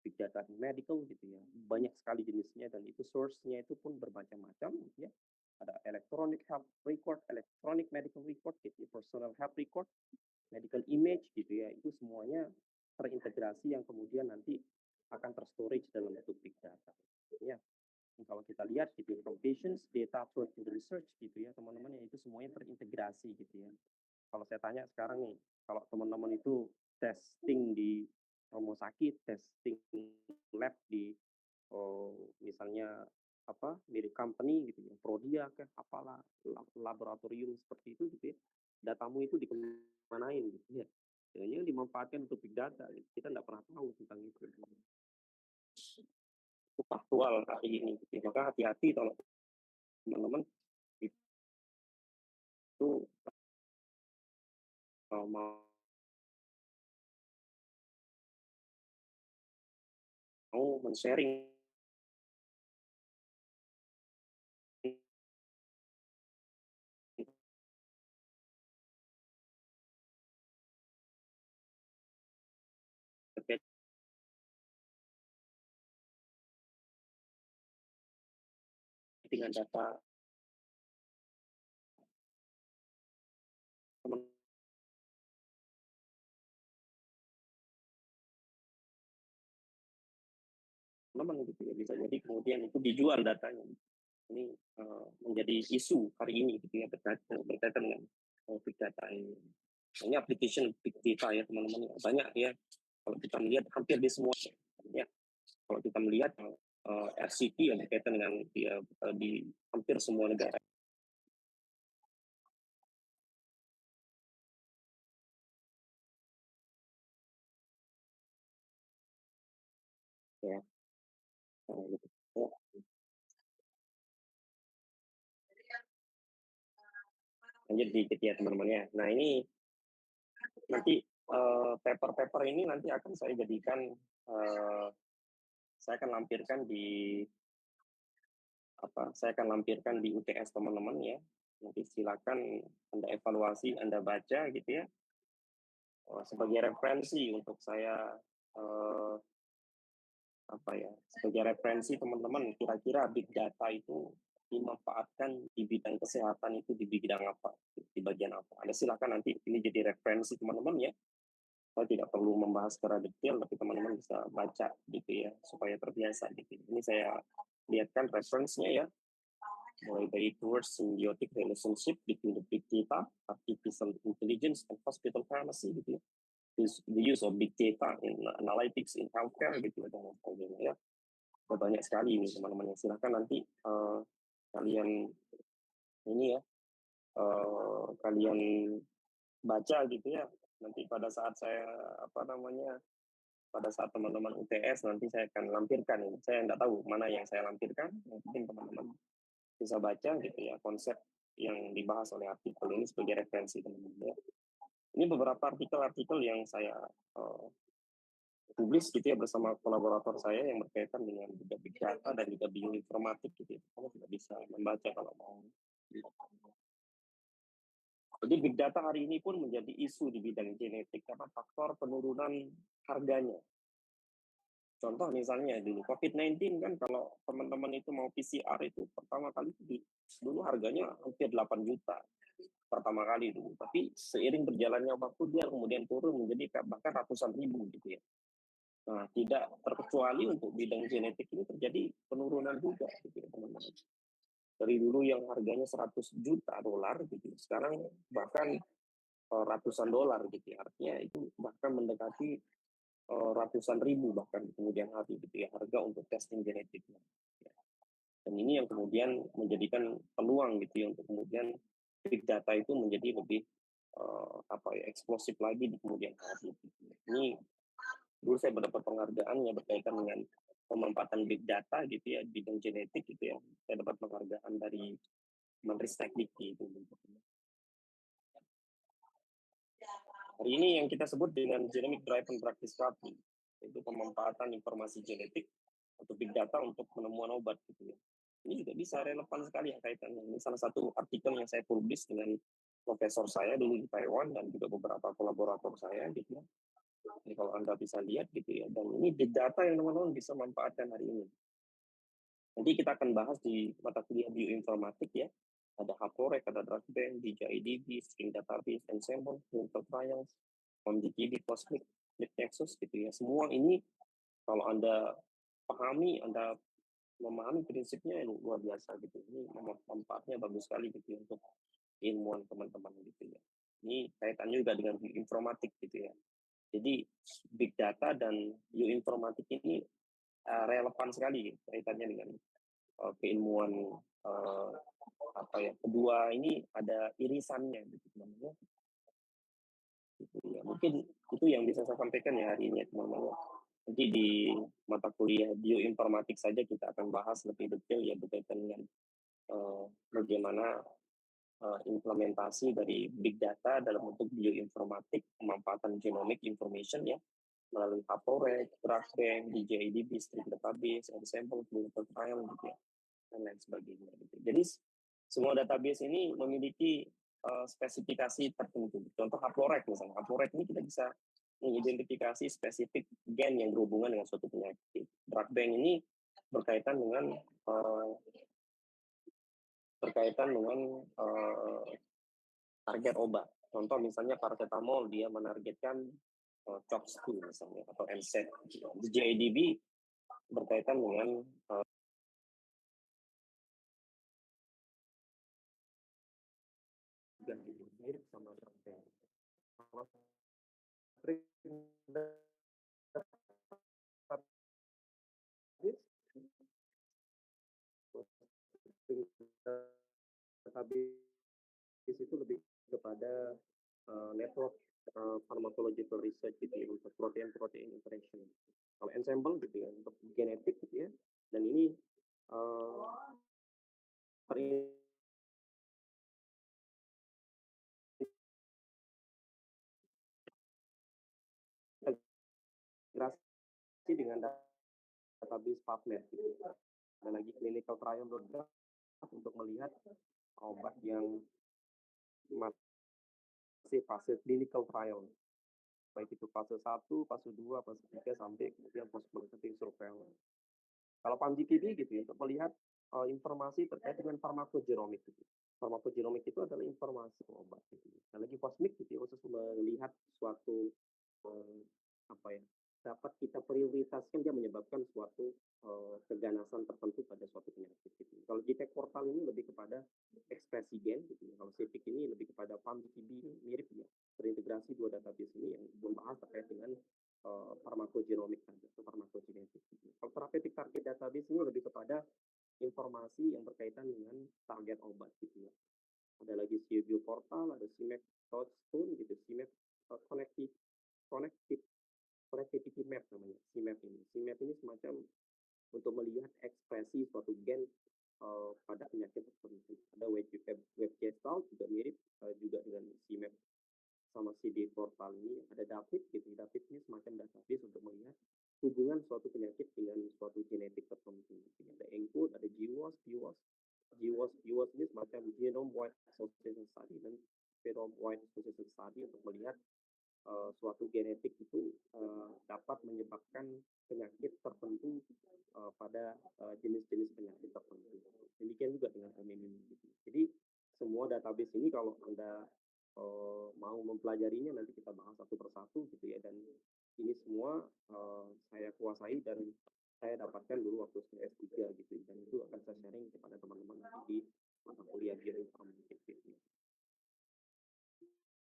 big data in medical gitu ya, banyak sekali jenisnya dan itu source-nya itu pun bermacam-macam gitu ya. Ada electronic health record, electronic medical record gitu ya, personal health record, medical image gitu ya, itu semuanya terintegrasi yang kemudian nanti akan terstorage dalam bentuk big data. Ya, kalau kita lihat gitu from patients, data approach in the research gitu ya, teman-teman ya itu semuanya terintegrasi gitu ya. Kalau saya tanya sekarang nih, kalau teman-teman itu testing di rumah sakit, testing lab di misalnya apa milik company gitu ya, Prodia ke apalah laboratorium seperti itu gitu ya, datamu itu dikemanain gitu ya. Jangan dimanfaatkan untuk big data, kita tidak pernah tahu tentang itu. Itu faktual hari ini, gitu. Maka hati-hati kalau teman-teman itu mau men-sharing dengan data teman-teman gitu ya, bisa jadi kemudian itu dijual datanya. Ini menjadi isu hari ini gitu ya, berkaitan dengan big data ini. Ini application big data ya teman-teman, banyak ya. Kalau kita melihat hampir di semua ya, kalau kita melihat RCT yang berkaitan dengan di hampir semua negara. Ya. Gitu. Ya. Lanjut dikit ya teman-teman ya. Nah ini nanti paper-paper ini nanti akan saya jadikan, saya akan lampirkan di UTS teman-teman ya. Nanti silakan Anda evaluasi, Anda baca gitu ya, sebagai referensi untuk saya, sebagai referensi teman-teman, kira-kira big data itu dimanfaatkan di bidang kesehatan itu di bidang apa, di bagian apa. Anda silakan nanti ini jadi referensi teman-teman ya. Saya tidak perlu membahas secara detail, tapi teman-teman bisa baca gitu ya, supaya terbiasa gitu. Ini saya lihatkan referensinya ya, mulai dari towards symbiotic relationship between the big data, artificial intelligence, and hospital pharmacy gitu ya. The use of big data in analytics in healthcare gitu ya, dan sebagainya ya. Banyak sekali ini teman-teman, yang silakan nanti kalian ini ya, kalian baca gitu ya. Nanti pada saat saya pada saat teman-teman UTS nanti saya akan lampirkan ini. Saya tidak tahu mana yang saya lampirkan, yang penting teman-teman bisa baca gitu ya, konsep yang dibahas oleh artikel ini sebagai referensi teman-teman ya. Ini beberapa artikel-artikel yang saya publis gitu ya bersama kolaborator saya yang berkaitan dengan juga big data dan juga bioinformatik gitu ya. Kamu tidak bisa membaca kalau mau. Jadi big data hari ini pun menjadi isu di bidang genetik karena faktor penurunan harganya. Contoh misalnya dulu COVID-19 kan, kalau teman-teman itu mau PCR itu pertama kali dulu harganya hampir 8 juta pertama kali dulu. Tapi seiring berjalannya waktu dia kemudian turun menjadi bahkan ratusan ribu gitu ya. Nah, tidak terkecuali untuk bidang genetik ini terjadi penurunan juga gitu ya teman-teman. Dari dulu yang harganya 100 juta dolar gitu, sekarang bahkan ratusan dolar gitu ya. Artinya itu bahkan mendekati ratusan ribu bahkan kemudian hari gitu ya, harga untuk testing genetiknya. Dan ini yang kemudian menjadikan peluang gitu ya untuk kemudian big data itu menjadi lebih eksplosif lagi di kemudian hari. Ini dulu saya mendapat penghargaan yang berkaitan dengan pemanfaatan big data gitu ya, bidang genetik gitu ya. Saya dapat penghargaan dari Menristek Dikti itu. Hari ini yang kita sebut dengan Genomic Driven Drug Discovery, yaitu pemanfaatan informasi genetik atau big data untuk penemuan obat gitu ya. Ini juga bisa relevan sekali ya kaitannya. Ini salah satu artikel yang saya publis dengan profesor saya dulu di Taiwan dan juga beberapa kolaborator saya gitu ya. Jadi kalau Anda bisa lihat gitu ya, dan ini big data yang teman-teman bisa manfaatkan hari ini. Nanti kita akan bahas di mata kuliah bioinformatik ya. Ada Haporek, ada DrugBank, DJIDB, String Database, Ensemble, Clinical Trials, OmDTB, Cosmic, Nexus gitu ya. Semua ini kalau Anda pahami, Anda memahami prinsipnya yang luar biasa gitu. Ini manfaatnya bagus sekali gitu ya, untuk ilmuwan teman-teman gitu ya. Ini kaitannya juga dengan bioinformatik gitu ya. Jadi big data dan bioinformatik ini relevan sekali kaitannya dengan keilmuan kedua ini ada irisannya gitu teman-teman. Gitu ya. Mungkin itu yang bisa saya sampaikan ya hari ini ya teman-teman. Nanti di mata kuliah bioinformatik saja kita akan bahas lebih detail ya berkaitan dengan bagaimana implementasi dari big data dalam bentuk bioinformatik, pemanfaatan genomic information ya, melalui Haporek, DrugBank, DJIDB, String Database, Ensemble, Clinical Trial gitu ya, dan lain sebagainya. Gitu. Jadi semua database ini memiliki spesifikasi tertentu. Contoh Haporek misalnya, Haporek ini kita bisa mengidentifikasi spesifik gen yang berhubungan dengan suatu penyakit. DrugBank ini berkaitan dengan berkaitan dengan target obat. Contoh misalnya paracetamol dia menargetkan COX-2 misalnya atau NSAID. Di JADB berkaitan dengan mirip sama sampai database itu lebih kepada network pharmacological research gitu ya, untuk protein interaction. Kalau ensemble gitu ya untuk genetik gitu ya, dan ini terintegrasi dengan database PubMed gitu. Ada lagi clinical trial roadmap untuk melihat obat yang masih fase clinical trial, baik itu fase 1, fase 2, fase 3, sampai kemudian post-marketing surveillance. Kalau PAMJPD gitu ya, untuk melihat informasi terkait dengan farmakogenomik gitu. Farmakogenomik itu adalah informasi obat gitu. Dan lagi kosmik gitu ya, khusus melihat suatu dapat kita prioritaskan dia menyebabkan suatu keganasan tertentu pada suatu penyakit gitu. Kalau GTech portal ini lebih kepada ekspresi gen gitu. Kalau CEPIC ini lebih kepada PAMJPD, mirip ya, terintegrasi dua database ini yang membahas terkait dengan farmakogenomik atau farmakogenetik. Kalau therapeutic target database ini lebih kepada informasi yang berkaitan dengan target obat gitu ya. Ada lagi CBio portal, ada CMAP Touchstone gitu, CMAP Connectivity Map namanya, CMAP ini. CMAP ini semacam untuk melihat ekspresi suatu gen pada penyakit tertentu. Ada web gestalt juga mirip juga dengan CMAP sama CD portal ini. Ada DAPID gitu. DAPID ini semacam database untuk melihat hubungan suatu penyakit dengan suatu genetik tertentu. Ada ENCODE, ada GWAS, GWAS ini semacam Genome Wide Association Study dan Genome Wide Association Study untuk melihat suatu genetik itu dapat menyebabkan penyakit tertentu pada jenis-jenis penyakit tertentu. Demikian juga dengan autoimmune. Jadi semua database ini kalau Anda mau mempelajarinya nanti kita bahas satu persatu gitu ya, dan ini semua saya kuasai dan saya dapatkan dulu waktu saya S3 gitu, dan itu akan saya sharing kepada teman-teman di mata kuliah bioinformatik gitu.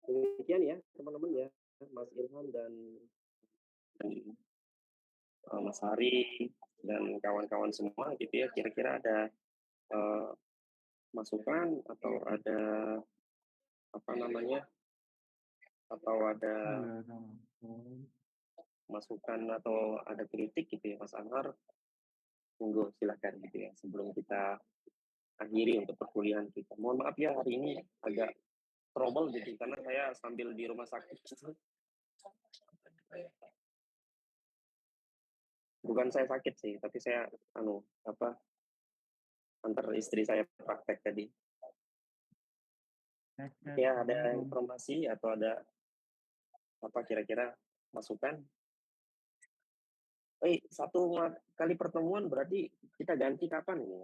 Demikian ya teman-teman ya, Mas Ilham dan Mas Hari dan kawan-kawan semua gitu ya, kira-kira ada masukan atau ada atau ada masukan atau ada kritik gitu ya Mas Anwar, monggo silakan gitu ya sebelum kita akhiri untuk perkuliahan kita. Mohon maaf ya hari ini agak trouble gitu karena saya sambil di rumah sakit gitu. Bukan saya sakit sih, tapi saya antar istri saya praktek tadi. Ya, ada informasi atau ada apa kira-kira masukan? Satu kali pertemuan berarti kita ganti kapan ini?